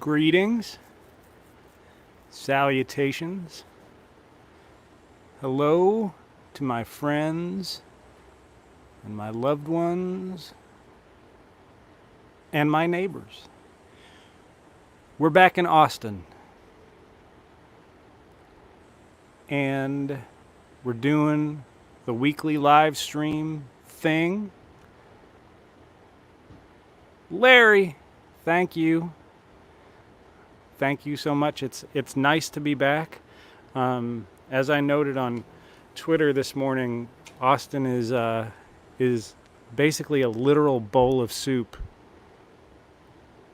Greetings, salutations, hello to my friends and my loved ones and my neighbors. We're back in Austin and we're doing the weekly live stream thing. Larry, thank you. Thank you so much. It's nice to be back. As I noted on Twitter this morning, Austin is basically a literal bowl of soup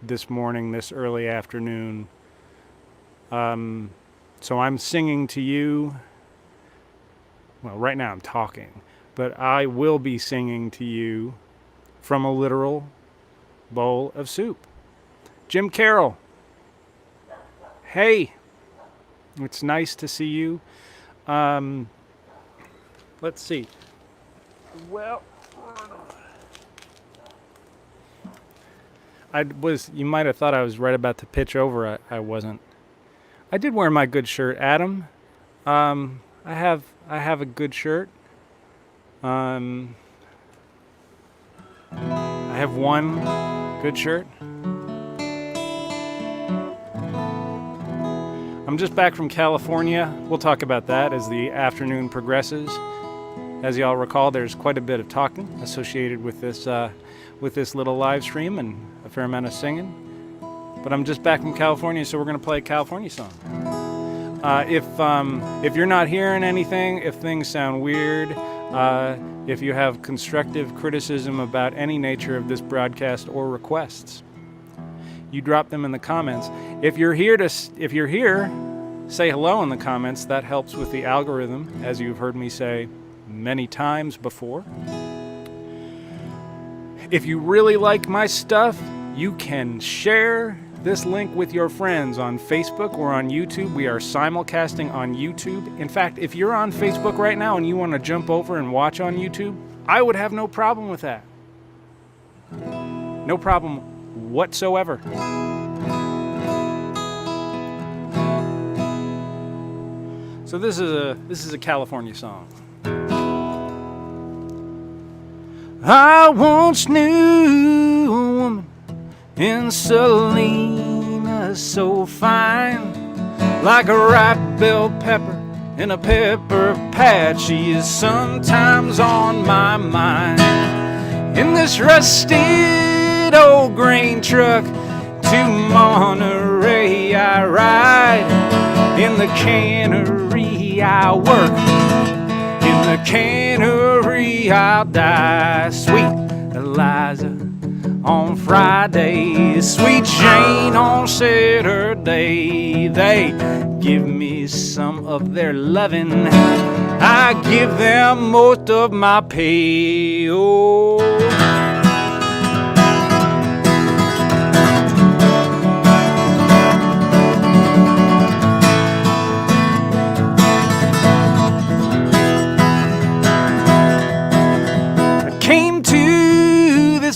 this morning, this early afternoon. So I'm singing to you. Well, right now I'm talking, but I will be singing to you from a literal bowl of soup. Jim Carroll. Hey, it's nice to see you. Let's see. Well, you might have thought I was right about to pitch over. I wasn't. I did wear my good shirt, Adam. I have a good shirt. I have one good shirt. I'm just back from California. We'll talk about that as the afternoon progresses. As y'all recall, there's quite a bit of talking associated with this little live stream and a fair amount of singing. But I'm just back from California, so we're going to play a California song. If you're not hearing anything, if things sound weird, if you have constructive criticism about any nature of this broadcast or requests, you drop them in the comments. If you're here, say hello in the comments. That helps with the algorithm, as you've heard me say many times before. If you really like my stuff, you can share this link with your friends on Facebook or on YouTube. We are simulcasting on YouTube. In fact, if you're on Facebook right now and you want to jump over and watch on YouTube, I would have no problem with that. No problem whatsoever. So this is a California song. I once knew a woman in Salinas so fine, like a ripe bell pepper in a pepper patch. She is sometimes on my mind. In this rusted old grain truck to Monterey I ride. In the cannery I work, in the cannery I'll die. Sweet Eliza on Friday, sweet Jane on Saturday. They give me some of their loving, I give them most of my pay. Oh,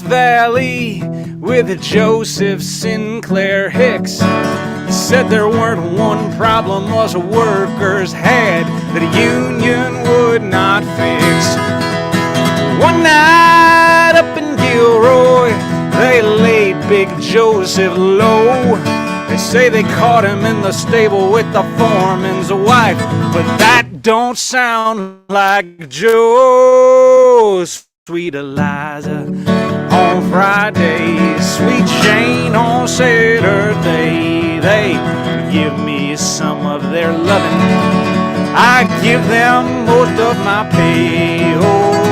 valley with Joseph Sinclair Hicks. He said there weren't one problem us workers had that a union would not fix. One night up in Gilroy, they laid Big Joseph low. They say they caught him in the stable with the foreman's wife, but that don't sound like Joe. Sweet Eliza on Friday, sweet Jane on Saturday. They give me some of their loving, I give them most of my pay. Oh,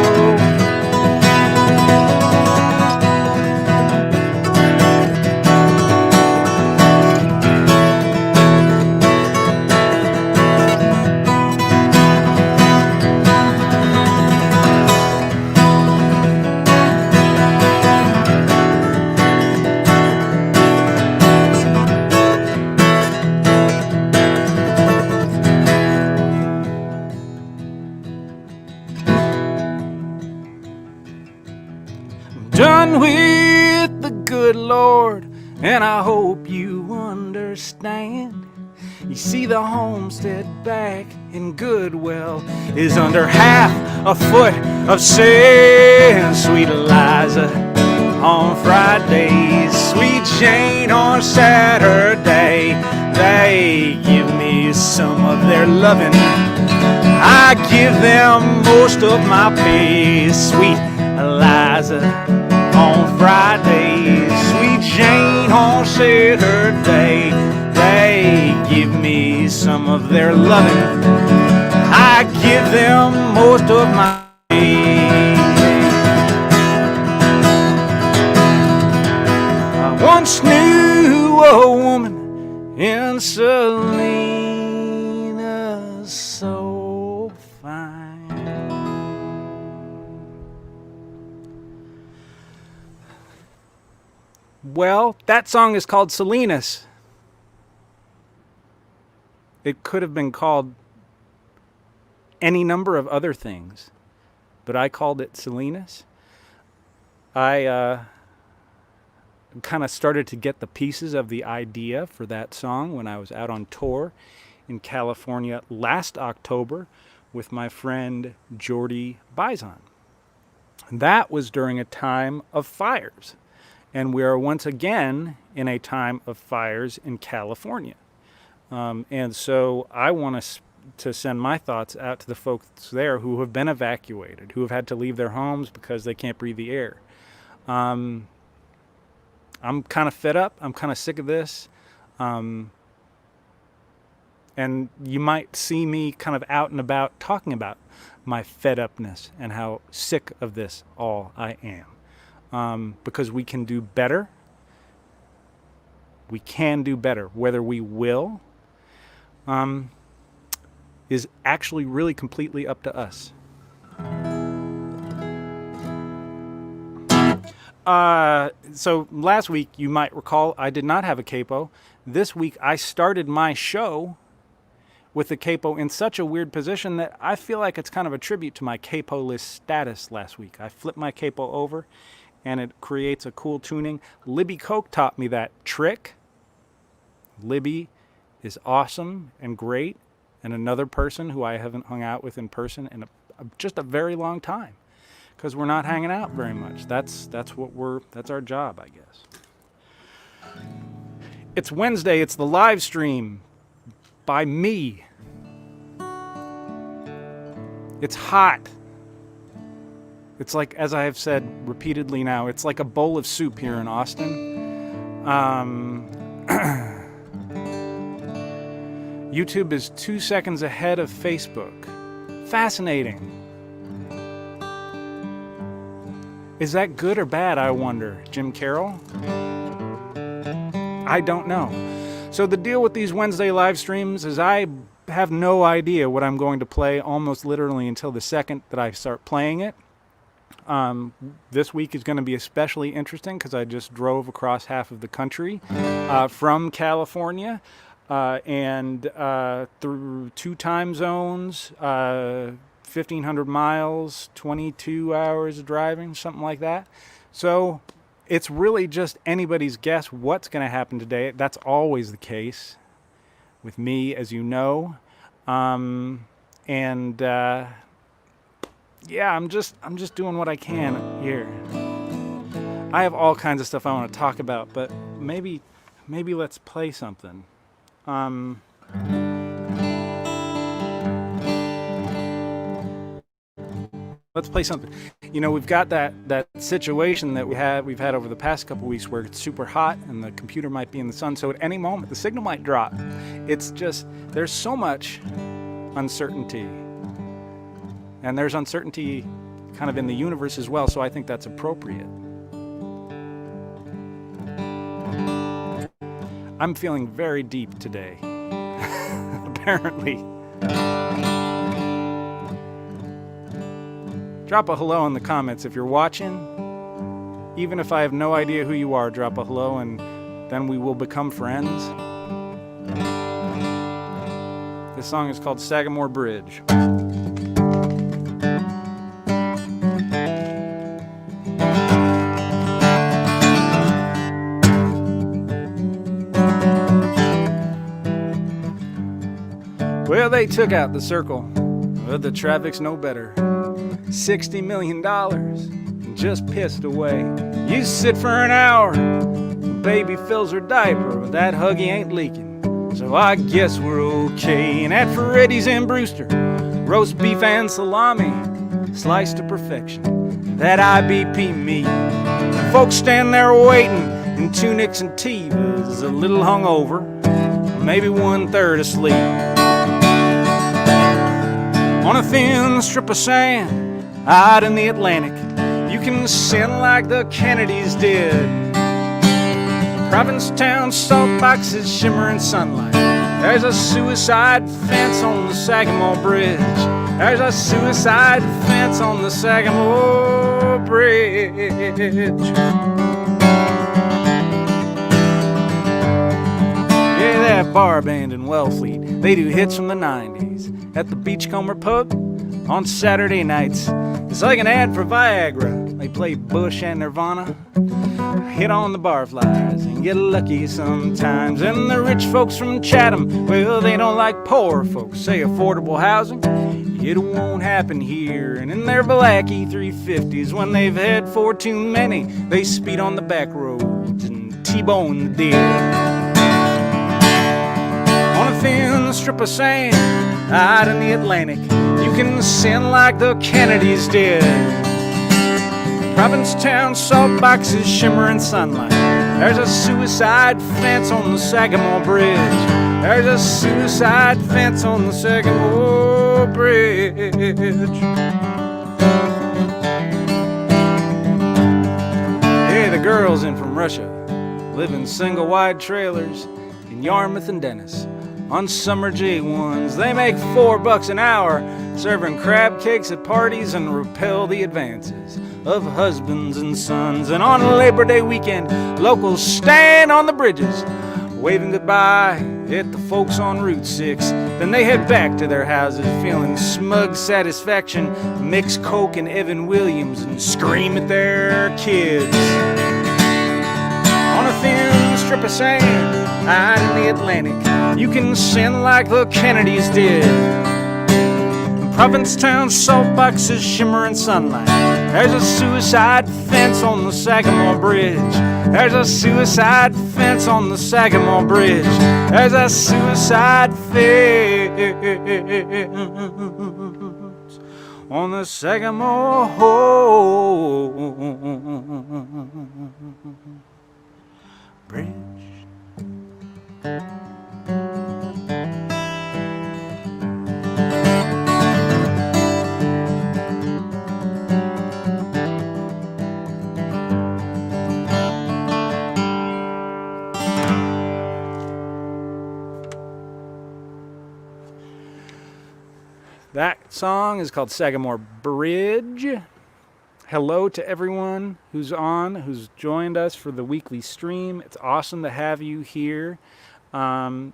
done with the good Lord and I hope you understand. You see, the homestead back in Goodwell is under half a foot of sand. Sweet Eliza on Fridays, sweet Jane on Saturday, they give me some of their loving. I give them most of my pay. Sweet Eliza on Fridays, sweet Jane on Saturday, they give me some of their loving. I give them most of my pay. I once knew a woman in Salina so fine. Well, that song is called Salinas. It could have been called any number of other things, but I called it Salinas. I kind of started to get the pieces of the idea for that song when I was out on tour in California last October with my friend Jordy Bison. That was during a time of fires, and we are once again in a time of fires in California. And so I want to send my thoughts out to the folks there who have been evacuated, who have had to leave their homes because they can't breathe the air. I'm kind of fed up. I'm kind of sick of this. And you might see me kind of out and about talking about my fed upness and how sick of this all I am. Because we can do better. We can do better. Whether we will is actually really completely up to us. So last week, you might recall, I did not have a capo. This week, I started my show with the capo in such a weird position that I feel like it's kind of a tribute to my capo-less status last week. I flipped my capo over, and it creates a cool tuning. Libby Koch taught me that trick. Libby is awesome and great, and another person who I haven't hung out with in person in just a very long time, because we're not hanging out very much. That's our job, I guess. It's Wednesday. It's the live stream by me. It's hot. It's like, as I have said repeatedly now, it's like a bowl of soup here in Austin. YouTube is 2 seconds ahead of Facebook. Fascinating. Is that good or bad, I wonder, Jim Carroll? I don't know. So the deal with these Wednesday live streams is I have no idea what I'm going to play almost literally until the second that I start playing it. This week is going to be especially interesting because I just drove across half of the country from California and through 2 time zones, 1,500 miles, 22 hours of driving, something like that. So it's really just anybody's guess what's going to happen today. That's always the case with me, as you know. Yeah, I'm just doing what I can here. I have all kinds of stuff I want to talk about, but maybe let's play something. Let's play something. You know, we've got that situation that we've had over the past couple weeks where it's super hot and the computer might be in the sun, so at any moment the signal might drop. It's just, there's so much uncertainty. And there's uncertainty kind of in the universe as well, so I think that's appropriate. I'm feeling very deep today, apparently. Drop a hello in the comments if you're watching. Even if I have no idea who you are, drop a hello and then we will become friends. This song is called Sagamore Bridge. Well, they took out the circle, but the traffic's no better. $60 million just pissed away. You sit for an hour, baby fills her diaper, but that Huggy ain't leaking, so I guess we're okay. And at Freddy's in Brewster, roast beef and salami, sliced to perfection, that IBP meat. Folks stand there waiting in tunics and Tevas, a little hungover, maybe 1/3 asleep. On a thin strip of sand out in the Atlantic, you can sin like the Kennedys did. Provincetown salt boxes shimmer in sunlight. There's a suicide fence on the Sagamore Bridge. There's a suicide fence on the Sagamore Bridge. Yeah, that bar band in Wellfleet, they do hits from the 90s. At the Beachcomber Pub on Saturday nights, it's like an ad for Viagra. They play Bush and Nirvana, hit on the barflies and get lucky sometimes. And the rich folks from Chatham, well, they don't like poor folks. Say affordable housing, it won't happen here. And in their black E350s, when they've had 4 too many, they speed on the back roads and T-bone the deer. On a thin strip of sand out in the Atlantic, you can sin like the Kennedys did. Provincetown salt boxes shimmer in sunlight. There's a suicide fence on the Sagamore Bridge. There's a suicide fence on the Sagamore Bridge. Hey, the girls in from Russia live in single wide trailers in Yarmouth and Dennis. On summer J1s, they make $4 an hour, serving crab cakes at parties and repel the advances of husbands and sons. And on Labor Day weekend, locals stand on the bridges, waving goodbye at the folks on Route 6. Then they head back to their houses, feeling smug satisfaction, mix Coke and Evan Williams, and scream at their kids. On a thin strip of sand out in the Atlantic, you can sin like the Kennedys did. Provincetown salt boxes shimmer in sunlight. There's a suicide fence on the Sagamore Bridge. There's a suicide fence on the Sagamore Bridge. There's a suicide fence on the Sagamore Bridge. That song is called Sagamore Bridge. Hello to everyone who's joined us for the weekly stream. It's awesome to have you here. And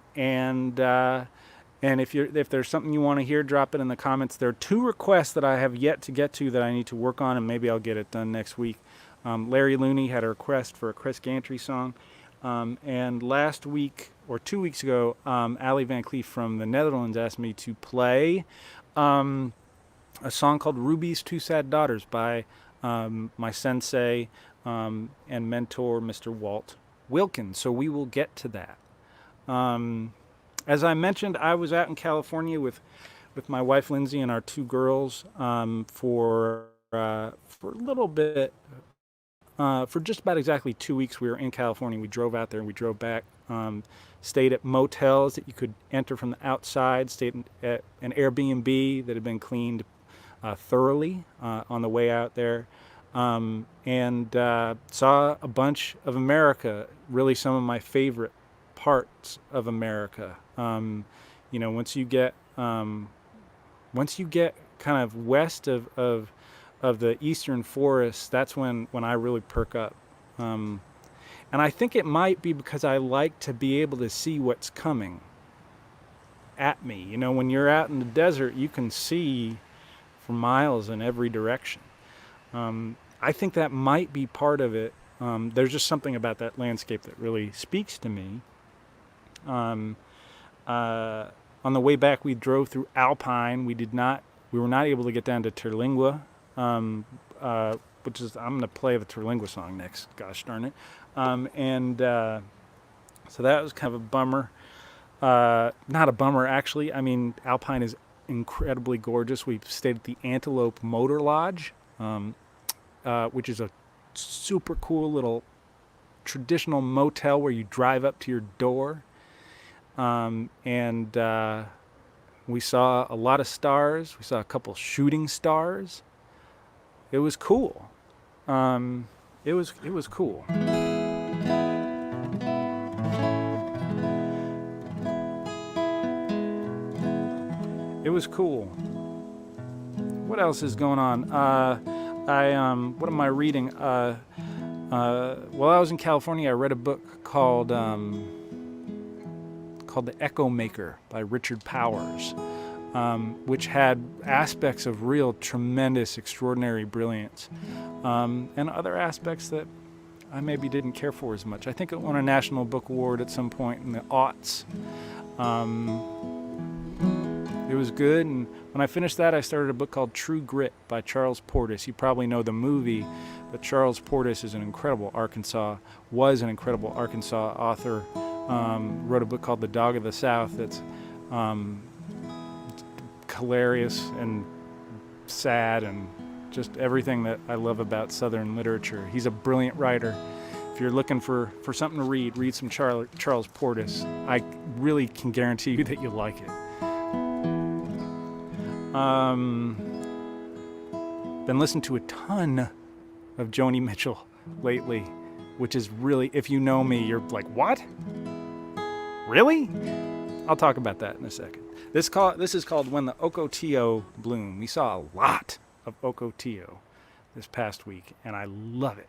if there's something you want to hear, drop it in the comments. There are 2 requests that I have yet to get to that I need to work on, and maybe I'll get it done next week. Larry Looney had a request for a Chris Gantry song. And last week, or 2 weeks ago, Ali Van Cleef from the Netherlands asked me to play a song called Ruby's Two Sad Daughters by my sensei and mentor, Mr. Walt Wilkins. So we will get to that. As I mentioned, I was out in California with my wife Lindsay and our 2 girls for a little bit. For just about exactly 2 weeks, we were in California. We drove out there and we drove back. Stayed at motels that you could enter from the outside. Stayed at an Airbnb that had been cleaned thoroughly on the way out there. And saw a bunch of America, really some of my favorite parts of America. Once you get kind of west of the eastern forests, that's when I really perk up. And I think it might be because I like to be able to see what's coming at me. When you're out in the desert, you can see for miles in every direction. I think that might be part of it. There's just something about that landscape that really speaks to me. On the way back, we drove through Alpine. We were not able to get down to Terlingua, which is, I'm going to play the Terlingua song next. Gosh darn it. So that was kind of a bummer. Not a bummer, actually. I mean, Alpine is incredibly gorgeous. We stayed at the Antelope Motor Lodge, which is a super cool little traditional motel where you drive up to your door. We saw a lot of stars. We saw a couple shooting stars. It was cool. It was cool. It was cool. What else is going on? What am I reading? While I was in California, I read a book called The Echo Maker by Richard Powers, which had aspects of real tremendous, extraordinary brilliance, and other aspects that I maybe didn't care for as much. I think it won a National Book Award at some point in the aughts. It was good, and when I finished that, I started a book called True Grit by Charles Portis. You probably know the movie, but Charles Portis is an incredible Arkansas author. Wrote a book called The Dog of the South that's hilarious and sad and just everything that I love about Southern literature. He's a brilliant writer. If you're looking for something to read some Charles Portis. I really can guarantee you that you'll like it. Been listening to a ton of Joni Mitchell lately, which is really, if you know me, you're like, what? Really? I'll talk about that in a second. This is called When the Ocotillo Bloom. We saw a lot of Ocotillo this past week, and I love it.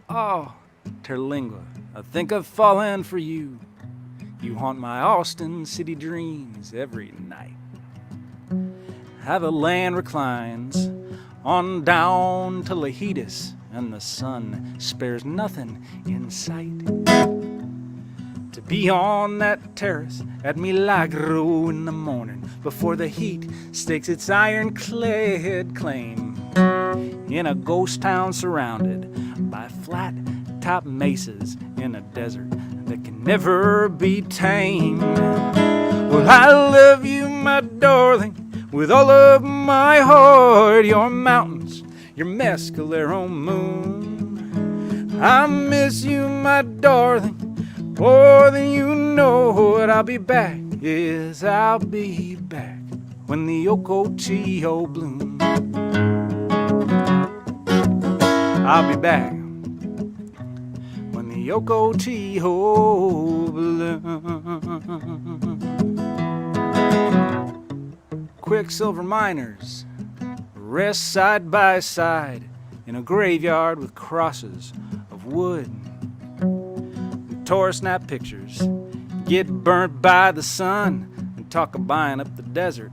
Oh, Terlingua, I think I've fallen for you. You haunt my Austin City dreams every night. How the land reclines on down to Lahitas, and the sun spares nothing in sight. To be on that terrace at Milagro in the morning before the heat stakes its iron-clad claim in a ghost town surrounded by flat-top mesas in a desert that can never be tamed. Well, I love you, my darling, with all of my heart. Your mountains, your mescalero moon. I miss you, my darling, more than you know. But I'll be back, yes, I'll be back when the Ocotillo bloom. I'll be back when the Ocotillo bloom. Quicksilver miners rest side by side in a graveyard with crosses of wood. Tourist snap pictures get burnt by the sun and talk of buying up the desert.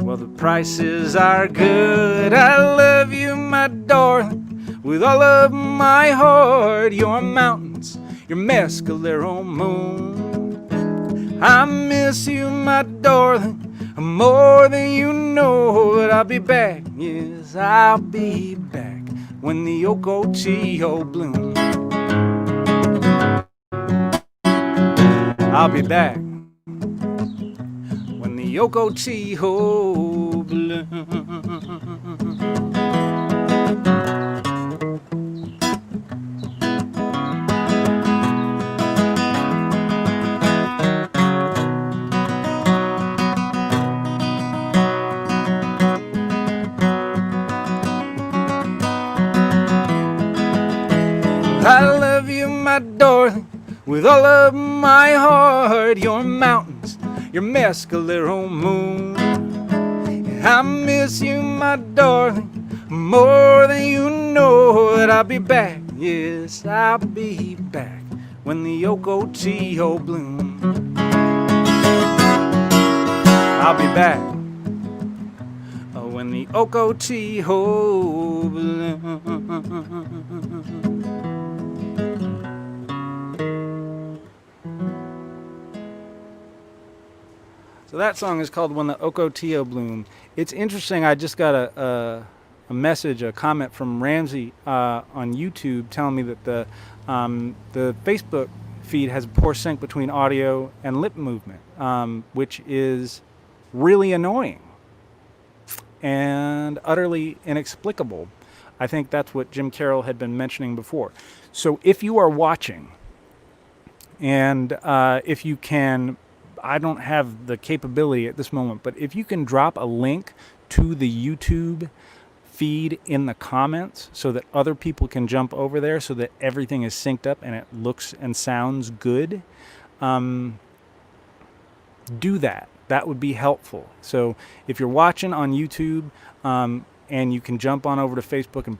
Well, the prices are good. I love you, my darling, with all of my heart. Your mountains, your mescalero moon. I miss you, my darling, more than you know. But I'll be back, yes, I'll be back when the Ocotillo bloom. I'll be back when the Ocotillo bloom. I love you, my darling, with all of my heart. Your mountains, your mescalero moon. I miss you, my darling, more than you know. That I'll be back, yes, I'll be back when the Ocotillo bloom. I'll be back when the Ocotillo Bloom. So that song is called When the Ocotillo Bloom. It's interesting, I just got a message, a comment from Ramsey on YouTube telling me that the Facebook feed has a poor sync between audio and lip movement, which is really annoying and utterly inexplicable. I think that's what Jim Carroll had been mentioning before. So if you are watching, and if you can, I don't have the capability at this moment, but if you can drop a link to the YouTube feed in the comments so that other people can jump over there so that everything is synced up and it looks and sounds good, do that. That would be helpful. So if you're watching on YouTube and you can jump on over to Facebook and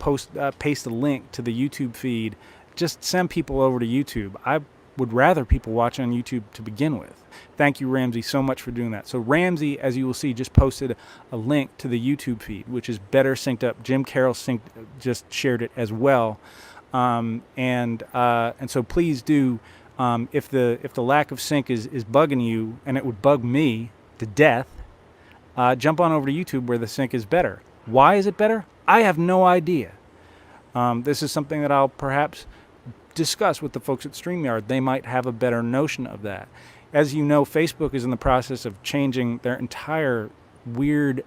paste a link to the YouTube feed, just send people over to YouTube. I would rather people watch on YouTube to begin with. Thank you, Ramsey, so much for doing that. So Ramsey, as you will see, just posted a link to the YouTube feed, which is better synced up. Jim Carroll just shared it as well, and so please do. If the lack of sync is bugging you, and it would bug me to death, jump on over to YouTube where the sync is better. Why is it better? I have no idea. This is something that I'll perhaps discuss with the folks at StreamYard. They might have a better notion of that. As you know, Facebook is in the process of changing their entire weird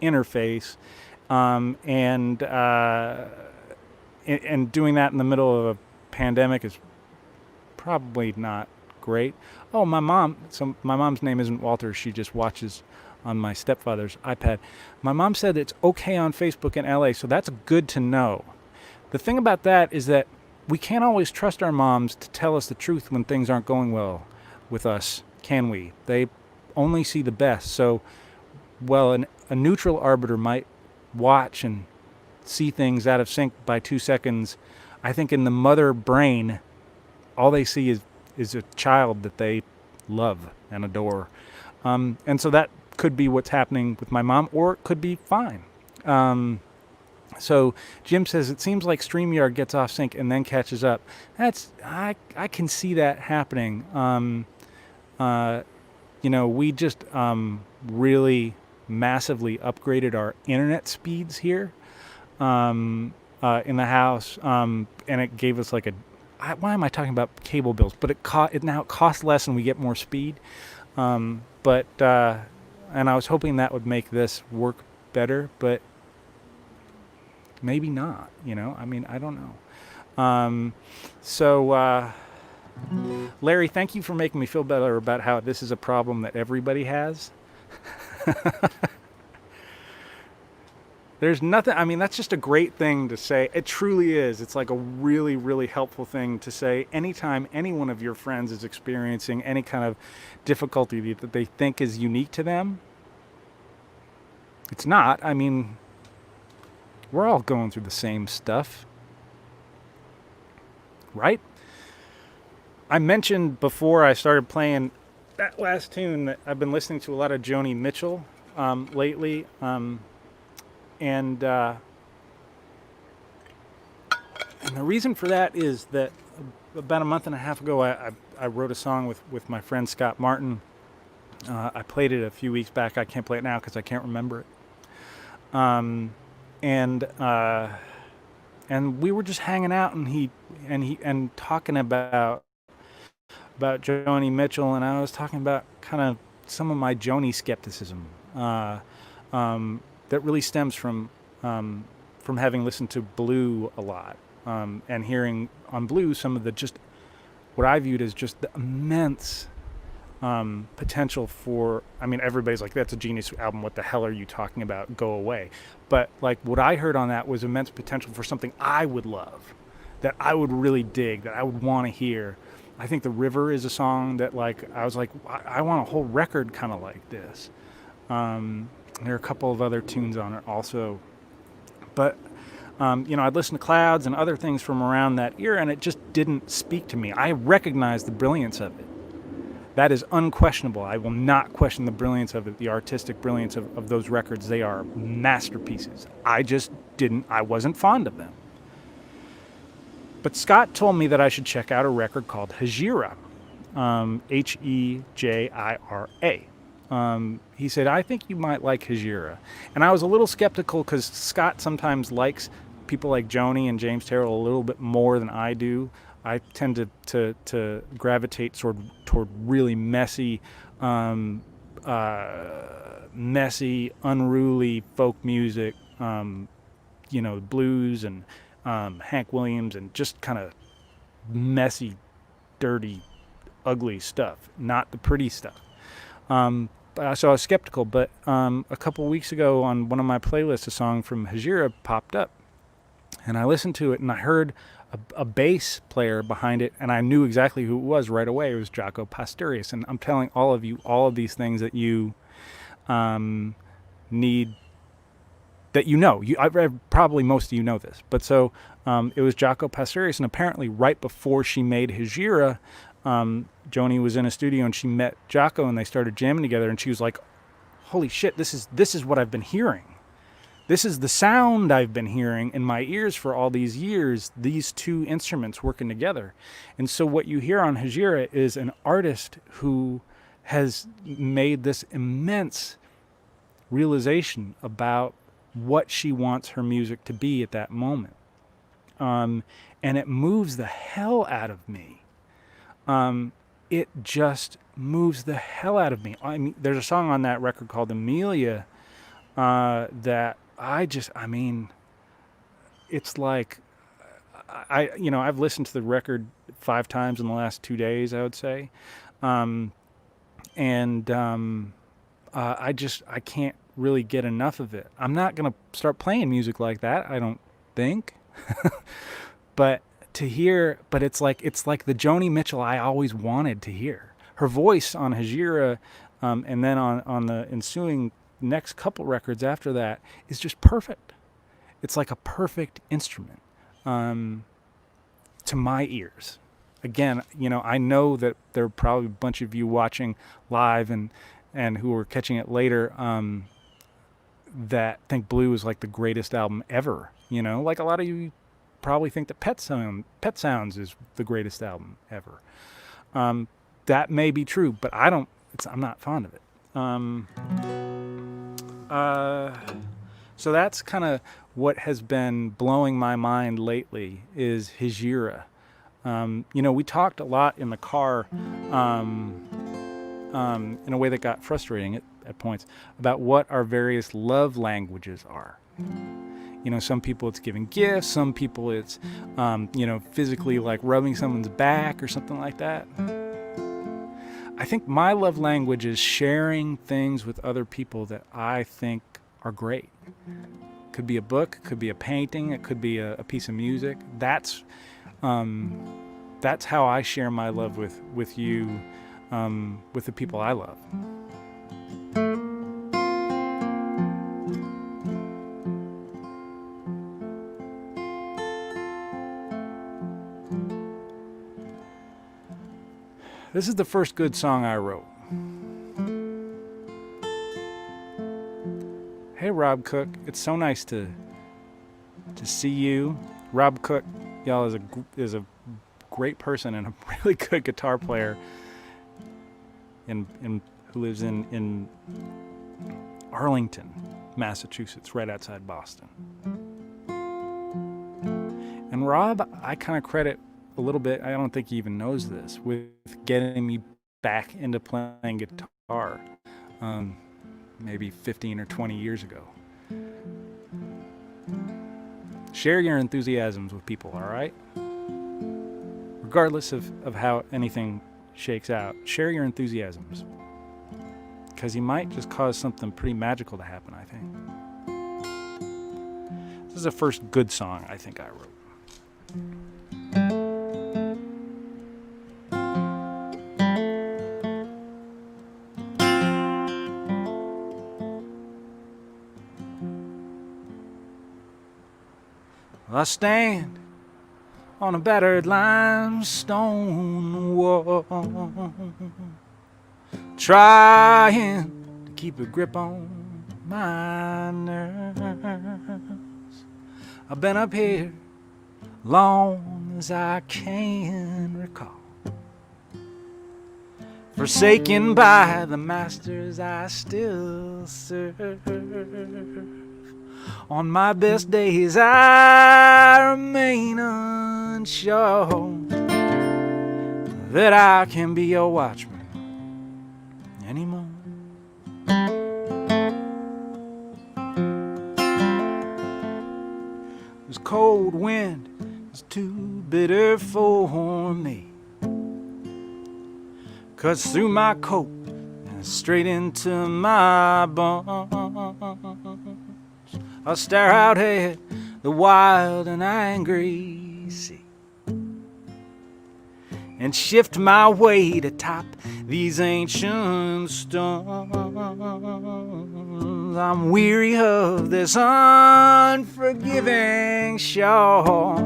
interface, and doing that in the middle of a pandemic is probably not great. Oh, my mom's name isn't Walter. She just watches on my stepfather's iPad. My mom said it's okay on Facebook in LA, so that's good to know. The thing about that is that we can't always trust our moms to tell us the truth when things aren't going well with us, can we? They only see the best. So, well, a neutral arbiter might watch and see things out of sync by 2 seconds. I think in the mother brain, all they see is a child that they love and adore. And so that could be what's happening with my mom, or it could be fine. So Jim says it seems like StreamYard gets off sync and then catches up. I can see that happening. We just really massively upgraded our internet speeds here in the house, and it gave us like why am I talking about cable bills? But it now costs less and we get more speed. And I was hoping that would make this work better, but maybe not, I mean, I don't know. Larry, thank you for making me feel better about how this is a problem that everybody has. There's nothing, I mean, that's just a great thing to say. It truly is. It's like a really, really helpful thing to say anytime any one of your friends is experiencing any kind of difficulty that they think is unique to them. It's not. I mean, we're all going through the same stuff, right? I mentioned before I started playing that last tune that I've been listening to a lot of Joni Mitchell lately, and the reason for that is that about a month and a half ago I wrote a song with my friend Scott Martin. I played it a few weeks back. I can't play it now because I can't remember it. And we were just hanging out, and talking about Joni Mitchell, and I was talking about kind of some of my Joni skepticism that really stems from having listened to Blue a lot, and hearing on Blue some of the just what I viewed as just the immense potential for, I mean, everybody's like, that's a genius album, what the hell are you talking about, go away. But like what I heard on that was immense potential for something I would love, that I would really dig, that I would want to hear. I think The River is a song that, like, I was like, I want a whole record kind of like this. There are a couple of other tunes on it also. But, I'd listen to Clouds and other things from around that era, and it just didn't speak to me. I recognized the brilliance of it. That is unquestionable. I will not question the brilliance of it, the artistic brilliance of those records. They are masterpieces. I wasn't fond of them. But Scott told me that I should check out a record called Hejira, Hejira. He said, I think you might like Hejira. And I was a little skeptical because Scott sometimes likes people like Joni and James Terrell a little bit more than I do. I tend to gravitate toward really messy, unruly folk music, blues and Hank Williams and just kind of messy, dirty, ugly stuff, not the pretty stuff. So I was skeptical, but a couple weeks ago on one of my playlists, a song from Hejira popped up, and I listened to it, and I heard a bass player behind it, and I knew exactly who it was right away. It was Jaco Pastorius, and I'm telling all of you all of these things that you need, that probably most of you know this, but so it was Jaco Pastorius, and apparently right before she made Hejira, Joni was in a studio and she met Jaco and they started jamming together, and she was like, holy shit, this is what I've been hearing. This is the sound I've been hearing in my ears for all these years, these two instruments working together. And so what you hear on Hejira is an artist who has made this immense realization about what she wants her music to be at that moment. And it moves the hell out of me. It just moves the hell out of me. I mean, there's a song on that record called Amelia that it's like, I've listened to the record 5 times in the last 2 days, I would say. I can't really get enough of it. I'm not going to start playing music like that, I don't think. But it's like the Joni Mitchell I always wanted to hear. Her voice on Hejira, and then on the ensuing next couple records after that is just perfect. It's like a perfect instrument to my ears. Again, I know that there are probably a bunch of you watching live and who are catching it later that think Blue is like the greatest album ever. Like a lot of you probably think that Pet Sounds is the greatest album ever. That may be true, but I'm not fond of it. So that's kind of what has been blowing my mind lately is Hejira. We talked a lot in the car in a way that got frustrating at points about what our various love languages are. Some people it's giving gifts, some people it's, physically like rubbing someone's back or something like that. I think my love language is sharing things with other people that I think are great. Could be a book, could be a painting, it could be a piece of music. That's how I share my love with you, with the people I love. This is the first good song I wrote. Hey, Rob Cook. It's so nice to see you. Rob Cook, y'all, is a great person and a really good guitar player, who lives in Arlington, Massachusetts, right outside Boston. And Rob, I kind of credit a little bit, I don't think he even knows this, with getting me back into playing guitar maybe 15 or 20 years ago. Share your enthusiasms with people, all right? Regardless of how anything shakes out, share your enthusiasms. Because you might just cause something pretty magical to happen, I think. This is the first good song I think I wrote. I stand on a battered limestone wall, trying to keep a grip on my nerves. I've been up here long as I can recall, forsaken by the masters I still serve. On my best days I remain unsure that I can be your watchman anymore. This cold wind is too bitter for me. Cuts through my coat and straight into my bones. I stare out at the wild and angry sea and shift my weight atop these ancient stones. I'm weary of this unforgiving shore,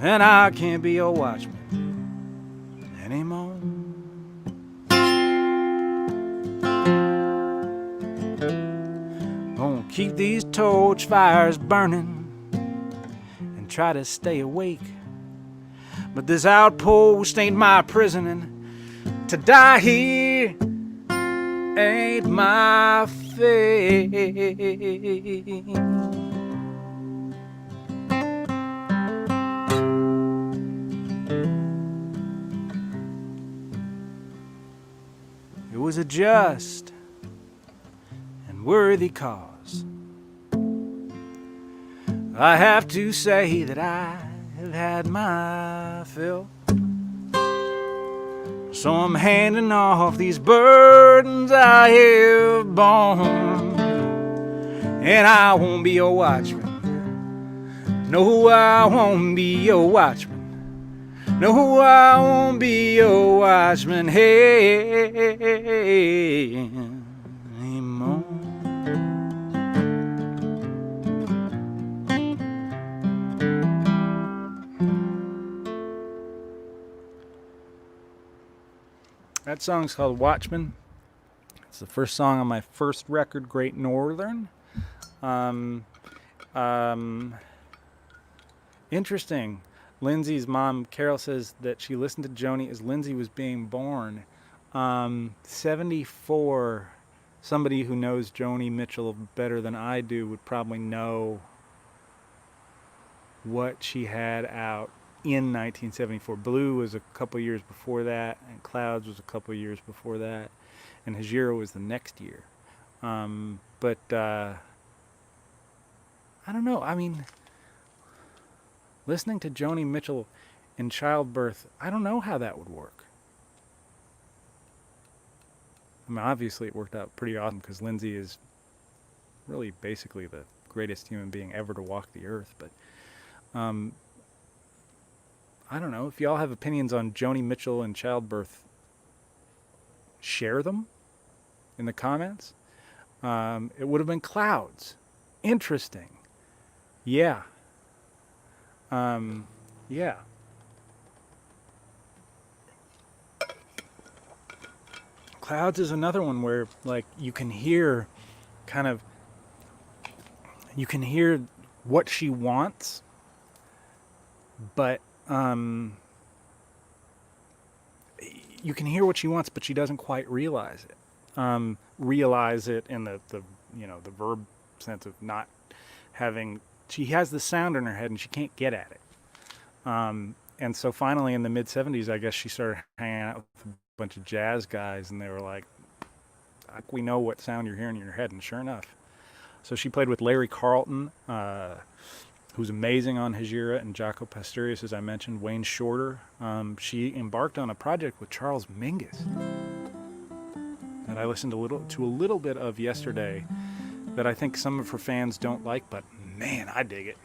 and I can't be your watchman anymore. Gonna keep these torch fires burning and try to stay awake, but this outpost ain't my prison, and to die here ain't my fate. It was a just and worthy cause. I have to say that I have had my fill, so I'm handing off these burdens I have borne, and I won't be your watchman. No, I won't be your watchman. No, I won't be your watchman, hey, anymore. That song's called Watchman. It's the first song on my first record, Great Northern. Interesting. Lindsay's mom, Carol, says that she listened to Joni as Lindsay was being born. 74, somebody who knows Joni Mitchell better than I do would probably know what she had out in 1974. Blue was a couple years before that, and Clouds was a couple years before that, and Hajira was the next year. But I don't know. I mean, listening to Joni Mitchell in childbirth, I don't know how that would work. I mean, obviously it worked out pretty awesome because Lindsay is really basically the greatest human being ever to walk the earth. But I don't know. If y'all have opinions on Joni Mitchell and childbirth, share them in the comments. It would have been Clouds. Interesting. Yeah. Yeah. Clouds is another one where, like, you can hear what she wants, but you can hear what she wants, but she doesn't quite realize it. Realize it in the verb sense of not having. She has the sound in her head and she can't get at it. And so finally in the mid-70s, I guess she started hanging out with a bunch of jazz guys, and they were like, we know what sound you're hearing in your head. And sure enough. So she played with Larry Carlton, who's amazing on Hajira, and Jaco Pastorius, as I mentioned, Wayne Shorter. She embarked on a project with Charles Mingus that I listened to a little bit of yesterday that I think some of her fans don't like, but man, I dig it.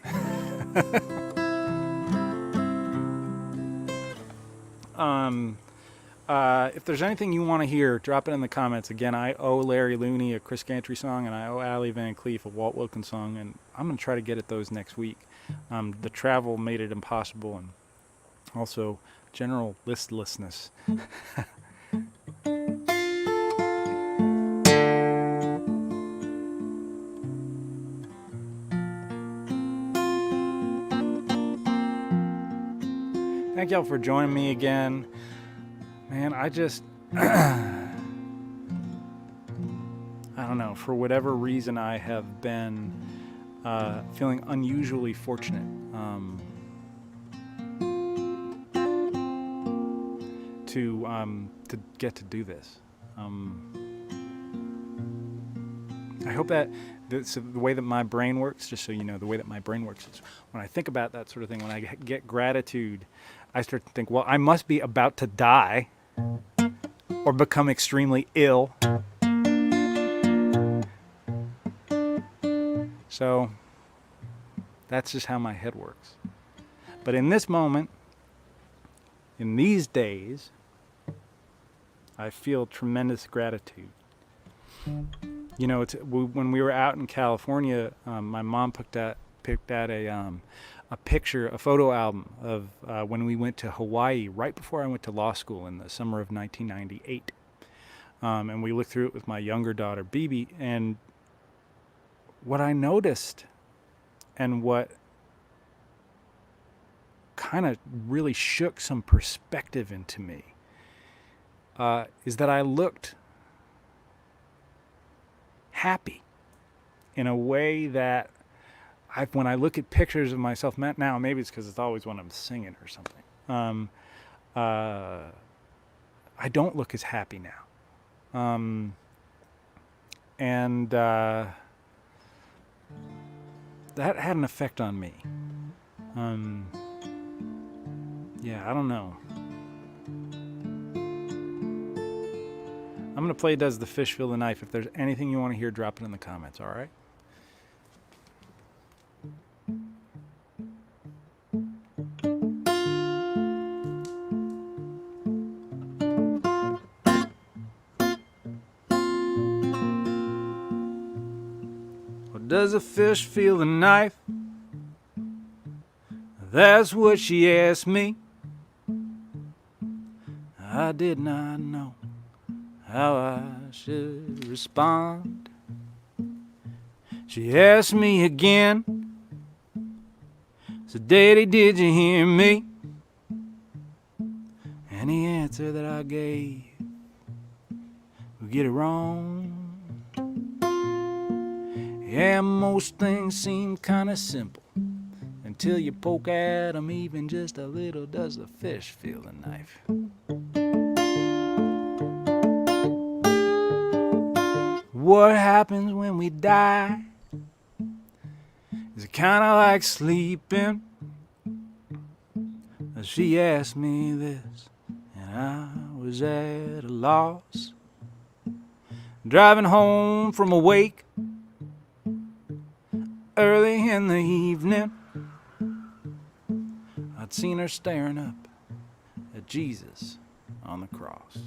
If there's anything you want to hear, drop it in the comments. Again, I owe Larry Looney a Chris Gantry song, and I owe Allie Van Cleef a Walt Wilkins song, and I'm going to try to get at those next week. The travel made it impossible, and also general listlessness. Thank y'all for joining me again. Man, I just... I don't know. For whatever reason, I have been feeling unusually fortunate. To get to do this. I hope that so the way that my brain works, just so you know, the way that my brain works is when I think about that sort of thing, when I get gratitude, I start to think, well, I must be about to die or become extremely ill. So that's just how my head works. But in this moment, in these days, I feel tremendous gratitude. You know, when we were out in California, my mom picked out a picture, a photo album of when we went to Hawaii right before I went to law school in the summer of 1998. And we looked through it with my younger daughter, Bibi, and what I noticed and what kind of really shook some perspective into me is that I looked happy in a way that when I look at pictures of myself now, maybe it's because it's always when I'm singing or something, I don't look as happy now. And that had an effect on me. Yeah, I don't know. I'm going to play Does the Fish Feel the Knife. If there's anything you want to hear, drop it in the comments, all right? Well, does a fish feel the knife? That's what she asked me. I did not know how I should respond. She asked me again, so Daddy, did you hear me? And the answer that I gave would get it wrong. Yeah, most things seem kinda simple until you poke at them even just a little. Does the fish feel the knife? What happens when we die? Is it kinda like sleeping? She asked me this, and I was at a loss. Driving home from a wake early in the evening, I'd seen her staring up at Jesus on the cross.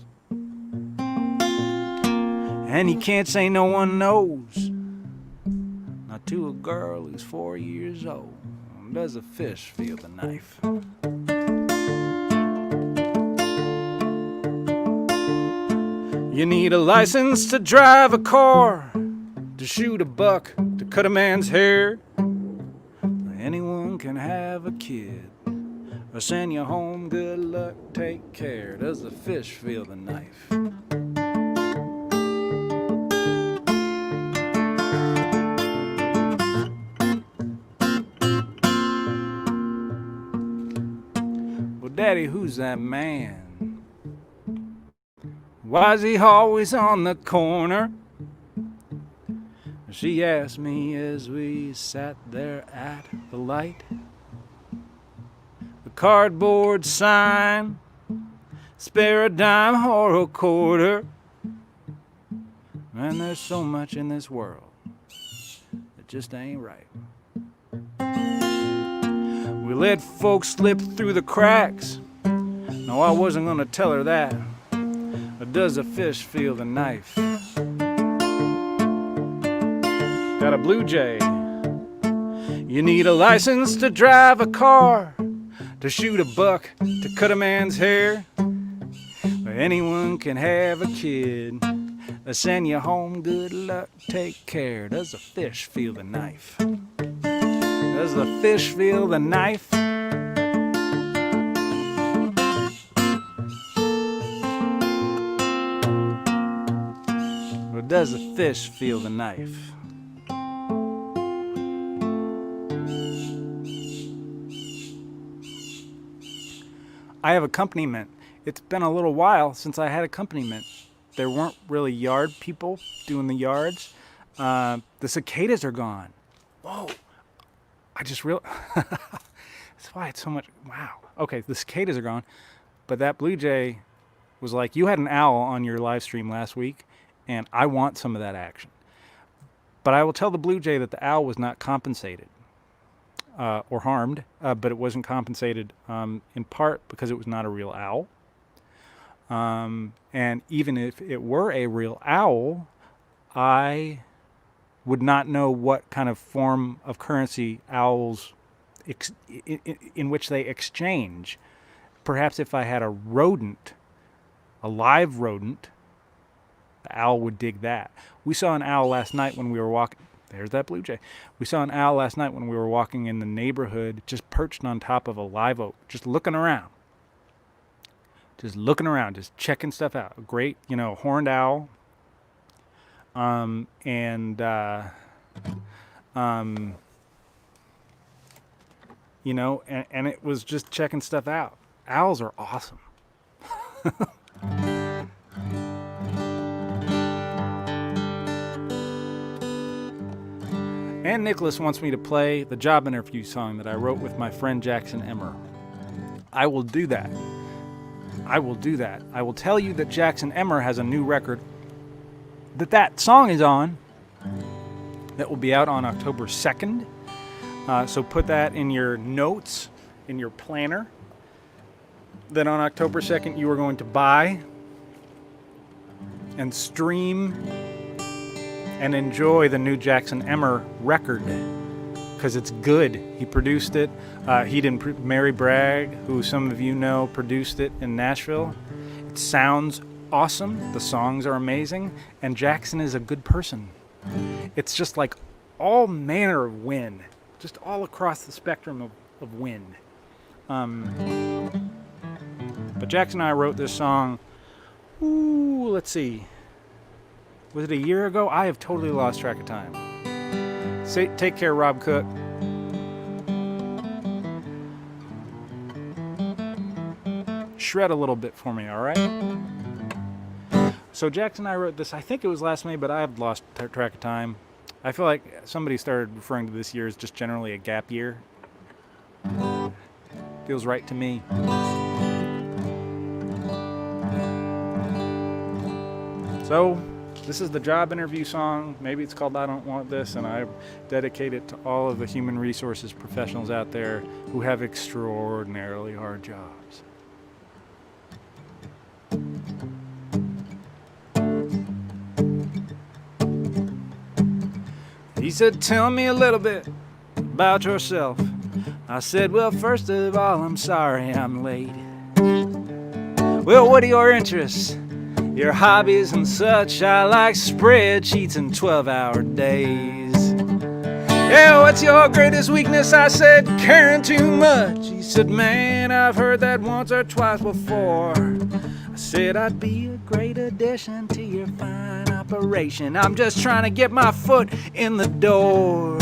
And you can't say no one knows, not to a girl who's 4 years old. Does a fish feel the knife? You need a license to drive a car, to shoot a buck, to cut a man's hair. Anyone can have a kid or send you home. Good luck, take care. Does the fish feel the knife? Well, Daddy, who's that man? Why's he always on the corner? She asked me as we sat there at the light. The cardboard sign, spare a dime or a quarter. And there's so much in this world that just ain't right. We let folks slip through the cracks. No, I wasn't gonna tell her that. But does a fish feel the knife? Got a blue jay. You need a license to drive a car, to shoot a buck, to cut a man's hair. But anyone can have a kid. They send you home. Good luck, take care. Does a fish feel the knife? Does the fish feel the knife? does the fish feel the knife? I have accompaniment. It's been a little while since I had accompaniment. There weren't really yard people doing the yards. The cicadas are gone. Whoa. I just realized. That's why it's so much. Wow. Okay, the cicadas are gone. But that blue jay was like, you had an owl on your live stream last week, and I want some of that action. But I will tell the blue jay that the owl was not compensated or harmed, but it wasn't compensated in part because it was not a real owl. And even if it were a real owl, I would not know what kind of form of currency owls in which they exchange. Perhaps if I had a rodent, a live rodent, the owl would dig that. We saw an owl last night when we were walking. There's that blue jay. We saw an owl last night when we were walking in the neighborhood, just perched on top of a live oak, just looking around. Just looking around, just checking stuff out. A great, horned owl. And it was just checking stuff out. Owls are awesome. And Nicholas wants me to play the job interview song that I wrote with my friend Jackson Emmer. I will do that. I will tell you that Jackson Emmer has a new record that song is on that will be out on October 2nd. So put that in your notes, in your planner. That on October 2nd you are going to buy and stream and enjoy the new Jackson Emmer record because it's good. He produced it. Mary Bragg, who some of you know, produced it in Nashville. It sounds awesome. The songs are amazing. And Jackson is a good person. It's just like all manner of win. Just all across the spectrum of win. But Jackson and I wrote this song, let's see. Was it a year ago? I have totally lost track of time. Take care, Rob Cook. Shred a little bit for me, all right? So Jackson and I wrote this, I think it was last May, but I have lost track of time. I feel like somebody started referring to this year as just generally a gap year. Feels right to me. So, this is the job interview song. Maybe it's called I Don't Want This, and I dedicate it to all of the human resources professionals out there who have extraordinarily hard jobs. He said, tell me a little bit about yourself. I said, well, first of all, I'm sorry I'm late. Well, what are your interests? Your hobbies and such? I like spreadsheets and 12-hour days. Yeah, what's your greatest weakness? I said, caring too much. He said, man, I've heard that once or twice before. I said, I'd be a great addition to your fine operation. I'm just trying to get my foot in the door.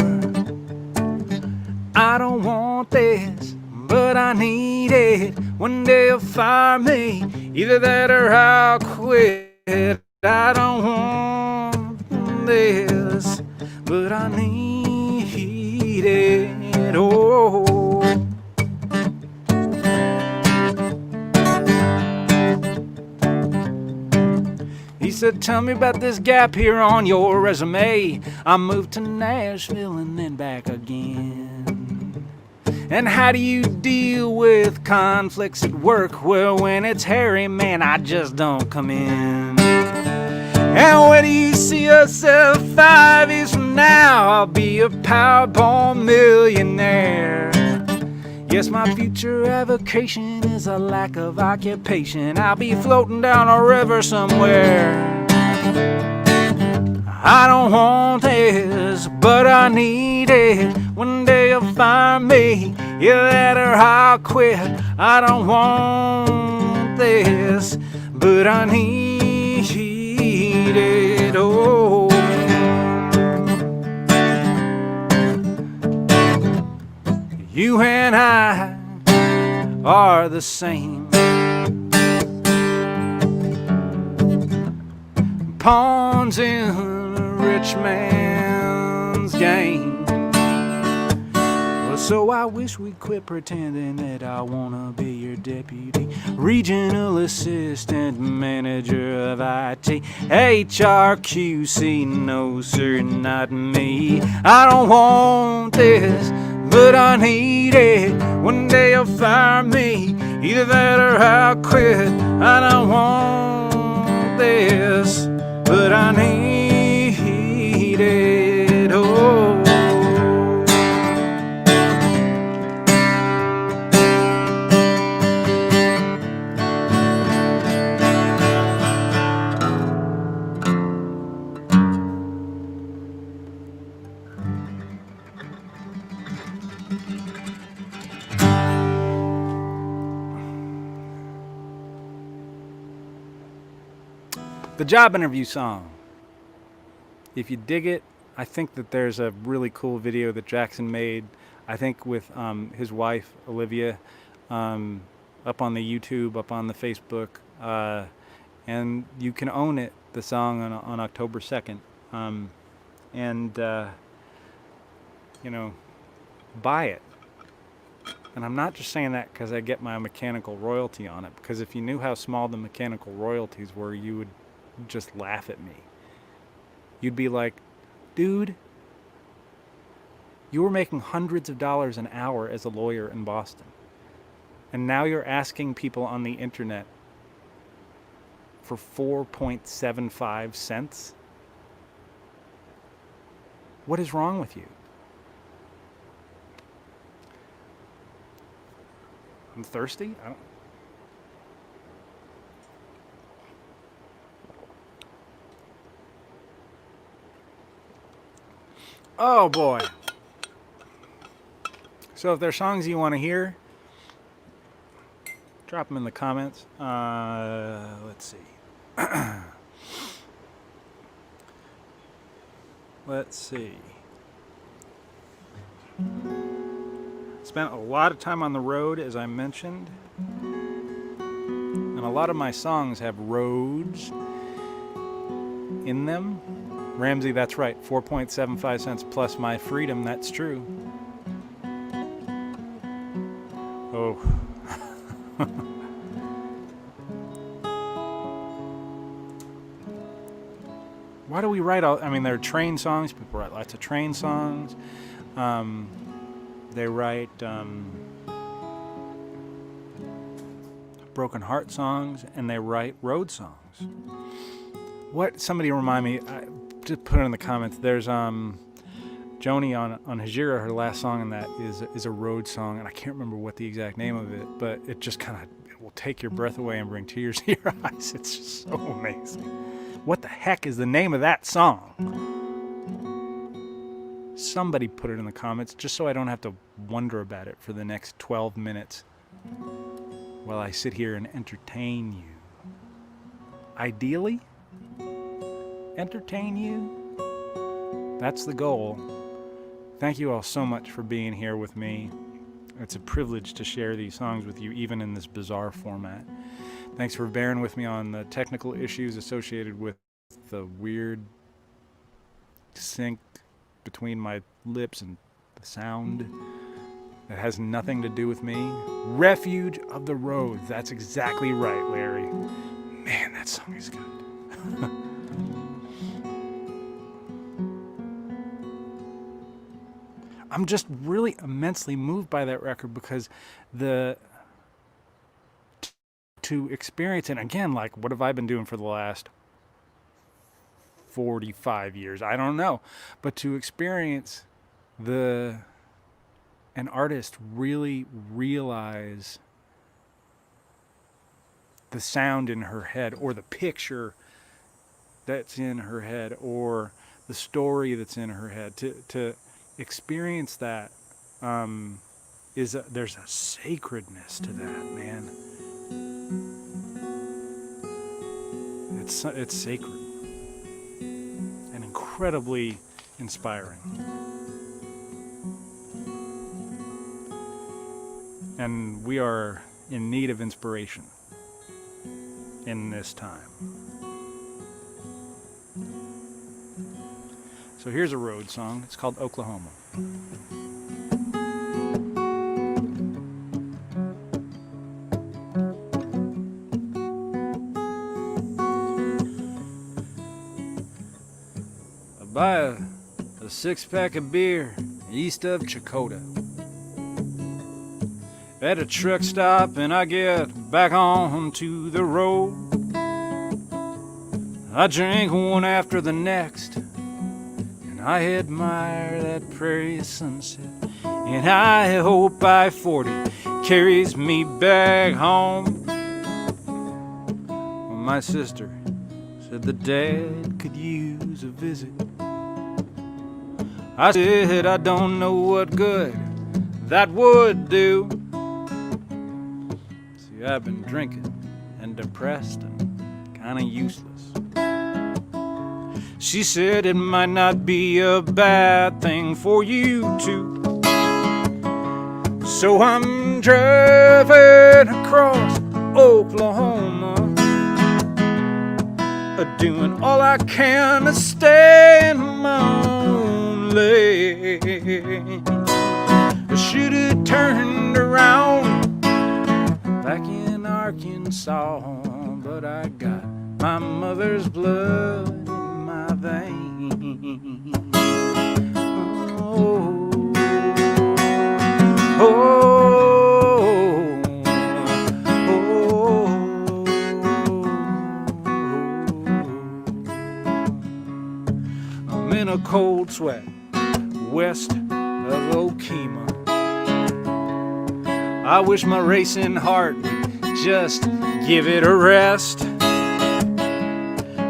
I don't want this, but I need it. One day you'll fire me, either that or I'll quit. I don't want this, but I need it. Oh. He said, tell me about this gap here on your resume. I moved to Nashville and then back again. And how do you deal with conflicts at work? Well, when it's hairy, man, I just don't come in. And where do you see yourself 5 years from now? I'll be a Powerball millionaire. Yes, my future avocation is a lack of occupation. I'll be floating down a river somewhere. I don't want this, but I need it. One day you'll find me, either that or I'll quit. I don't want this, but I need it. Oh. You and I are the same. Pawns in a rich man's game. Well, so I wish we'd quit pretending that I wanna be your deputy, regional assistant manager of IT, HRQC. No sir, not me. I don't want this, but I need it. One day you'll fire me, either that or I'll quit. I don't want this, but I need it. Oh, the job interview song. If you dig it, I think that there's a really cool video that Jackson made, I think with his wife, Olivia, up on the YouTube, up on the Facebook, and you can own it, the song, on October 2nd. You know, buy it. And I'm not just saying that because I get my mechanical royalty on it, because if you knew how small the mechanical royalties were, you would just laugh at me. You'd be like, dude, you were making hundreds of dollars an hour as a lawyer in Boston, and now you're asking people on the internet for 4.75 cents? What is wrong with you? I'm thirsty? I don't... Oh boy. So if there's songs you want to hear, drop them in the comments. Let's see. Let's see. Spent a lot of time on the road, as I mentioned. And a lot of my songs have roads in them. Ramsey, that's right. 4.75 cents plus my freedom. That's true. Oh. Why do we write all... I mean, there are train songs. People write lots of train songs. They write broken heart songs, and they write road songs. What? Somebody remind me. Just put it in the comments. There's Joni on Hajira. Her last song in that is a road song, and I can't remember what the exact name of it, but it just kind of will take your breath away and bring tears to your eyes. It's just so amazing. What the heck is the name of that song? Somebody put it in the comments, just so I don't have to wonder about it for the next 12 minutes while I sit here and entertain you. Ideally, entertain you. That's the goal. Thank you all so much for being here with me. It's a privilege to share these songs with you, even in this bizarre format. Thanks for bearing with me on the technical issues associated with the weird sync between my lips and the sound. That has nothing to do with me. Refuge of the Road. That's exactly right, Larry. Man, that song is good. I'm just really immensely moved by that record because to experience it again, like, what have I been doing for the last 45 years? I don't know. But to experience an artist really realize the sound in her head, or the picture that's in her head, or the story that's in her head, to experience that, there's a sacredness to that, man. It's sacred and incredibly inspiring. And we are in need of inspiration in this time. So here's a road song. It's called Oklahoma. I buy a 6-pack of beer east of Chakota at a truck stop, and I get back onto the road. I drink one after the next, and I admire that prairie sunset, and I hope I-40 carries me back home. Well, my sister said the dad could use a visit. I said I don't know what good that would do. See, I've been drinking and depressed and kinda useless. She said it might not be a bad thing for you too. So I'm driving across Oklahoma, doing all I can to stay in my own lane. I should have turned around back in Arkansas, but I got my mother's blood in my veins. Oh, oh, oh, I'm in a cold sweat west of Okema. I wish my racing heart would just give it a rest.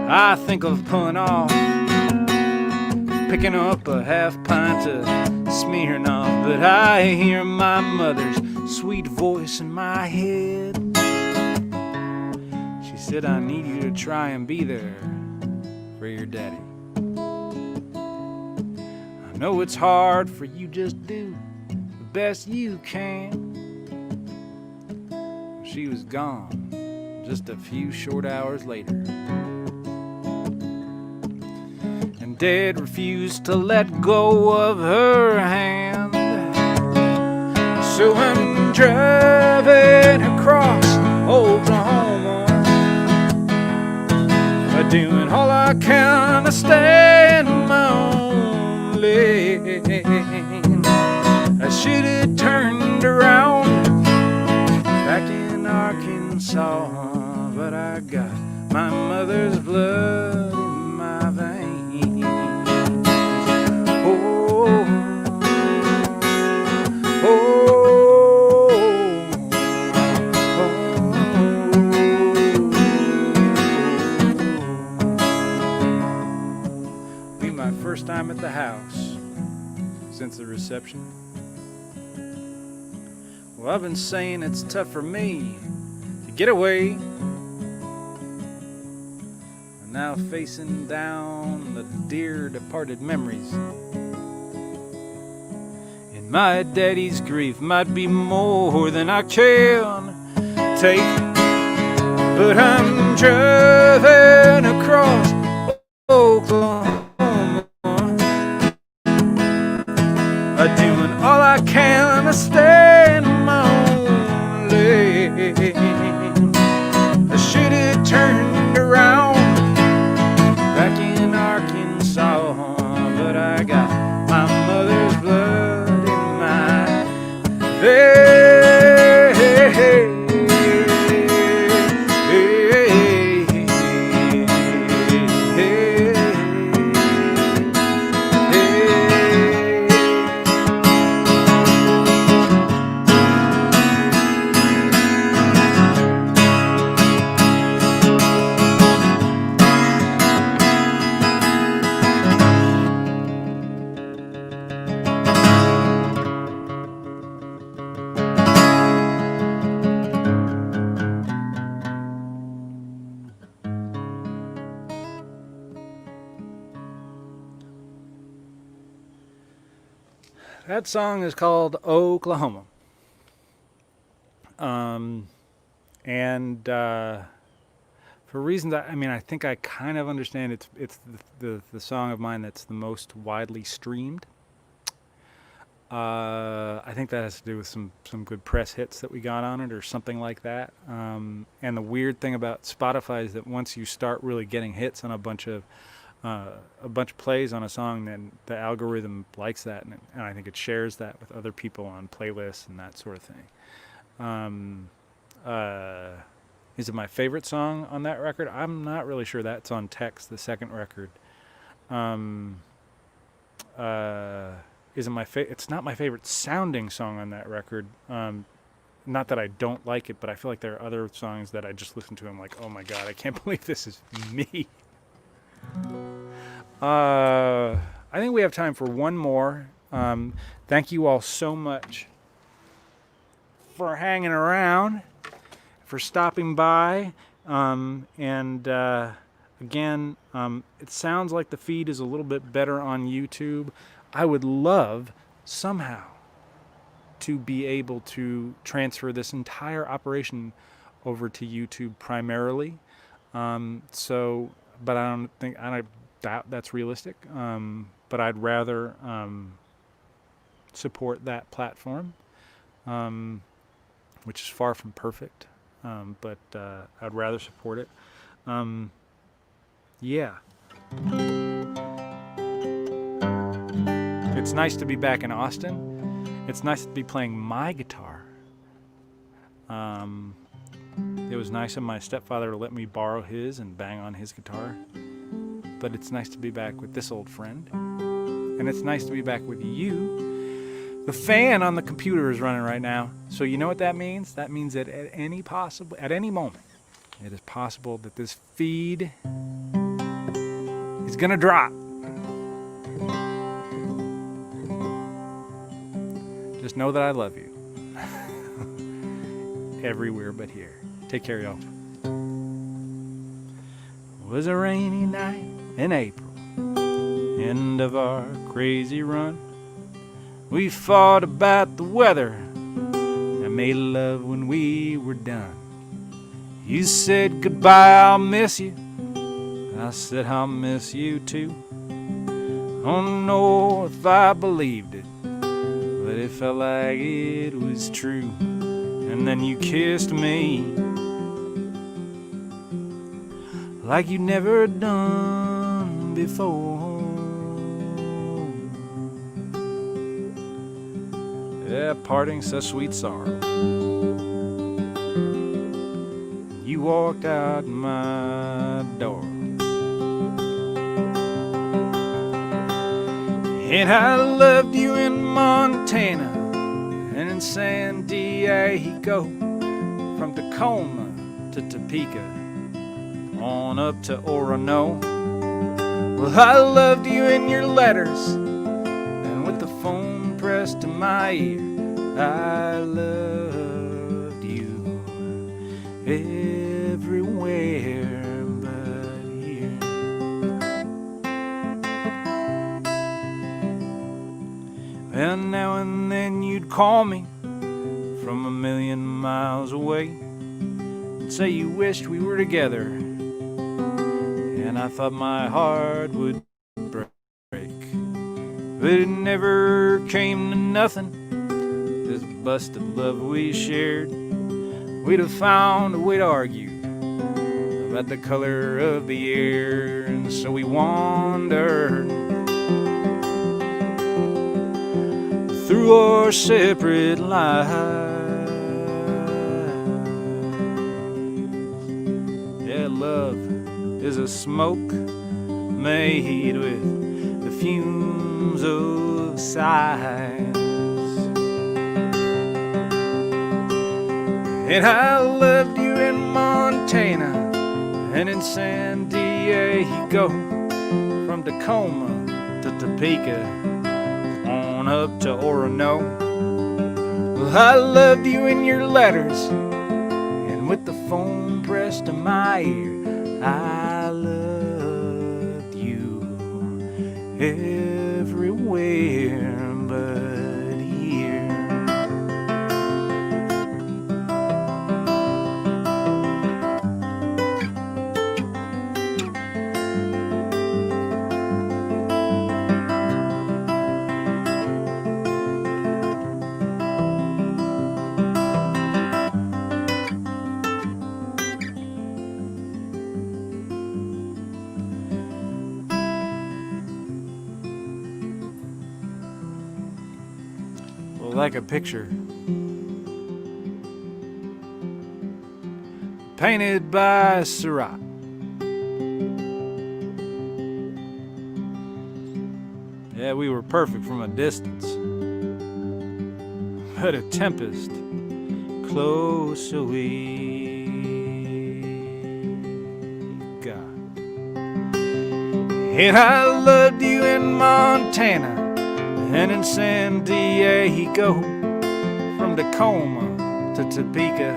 I think of pulling off, picking up a half pint of Smirnoff, but I hear my mother's sweet voice in my head. She said, I need you to try and be there for your daddy. I know it's hard for you, just do the best you can. She was gone just a few short hours later, and Dad refused to let go of her hand. So I'm driving across Oklahoma, doing all I can to stay in my own lane. I should have turned around back in Arkansas, but I got my mother's blood in my veins. Oh, oh, oh. Be my first time at the house since the reception. Well, I've been saying it's tough for me to get away, and now facing down the dear departed memories. And my daddy's grief might be more than I can take, but I'm driving across Oklahoma, doing all I can to stay in my own lane. I should have turned around back in Arkansas, but I got my mother's blood in my veins. That song is called Oklahoma. And for reasons, I mean, I think I kind of understand. It's the song of mine that's the most widely streamed. I think that has to do with some good press hits that we got on it, or something like that. And the weird thing about Spotify is that once you start really getting hits on a bunch of plays on a song, then the algorithm likes that, and I think it shares that with other people on playlists and that sort of thing. Is it my favorite song on that record? I'm not really sure. That's on Text, the second record. Is it my it's not my favorite sounding song on that record. Not that I don't like it, but I feel like there are other songs that I just listen to and I'm like, oh my god, I can't believe this is me. I think we have time for one more. Thank you all so much for hanging around, for stopping by. Again, it sounds like the feed is a little bit better on YouTube. I would love somehow to be able to transfer this entire operation over to YouTube primarily. But I doubt that's realistic. But I'd rather support that platform, which is far from perfect. But I'd rather support it. Yeah. It's nice to be back in Austin. It's nice to be playing my guitar. It was nice of my stepfather to let me borrow his and bang on his guitar. But it's nice to be back with this old friend. And it's nice to be back with you. The fan on the computer is running right now. So you know what that means? That means that at any moment, it is possible that this feed is gonna drop. Just know that I love you. Everywhere but here. Take care, y'all. It was a rainy night in April, end of our crazy run. We fought about the weather and made love when we were done. You said goodbye, I'll miss you. I said I'll miss you too. I don't know if I believed it, but it felt like it was true. And then you kissed me like you never done before. Yeah, parting such sweet sorrow. You walked out my door. And I loved you in Montana and in San Diego, from Tacoma to Topeka, on up to Orono. Well, I loved you in your letters, and with the phone pressed to my ear, I loved you everywhere but here. And now and then you'd call me from a million miles away and say you wished we were together, and I thought my heart would break. But it never came to nothing, this busted love we shared. We'd have found a way to argue about the color of the air, and so we wandered through our separate lives. Yeah, love is a smoke made with the fumes of sighs. And I loved you in Montana and in San Diego, from Tacoma to Topeka, on up to Orono. Well, I loved you in your letters, and with the phone pressed to my ear, I loved you everywhere but here. like a picture painted by Seurat. Yeah, we were perfect from a distance, but a tempest closer we got. And I loved you in Montana and in San Diego, from Tacoma to Topeka,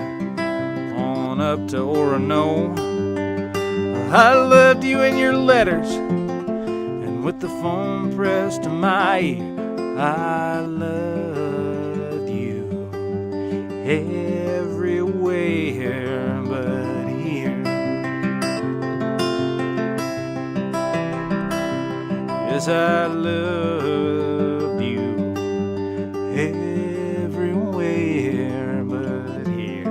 on up to Orono. I loved you in your letters, and with the phone pressed to my ear, I loved you everywhere but here. Yes, I loved you everywhere but here.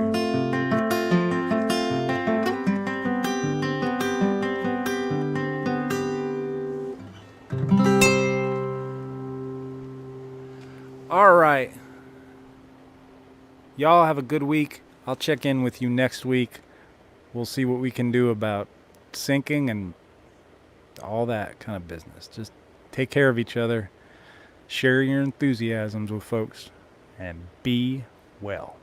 All right. Y'all have a good week. I'll check in with you next week. We'll see what we can do about syncing and all that kind of business. Just take care of each other. Share your enthusiasms with folks. And be well.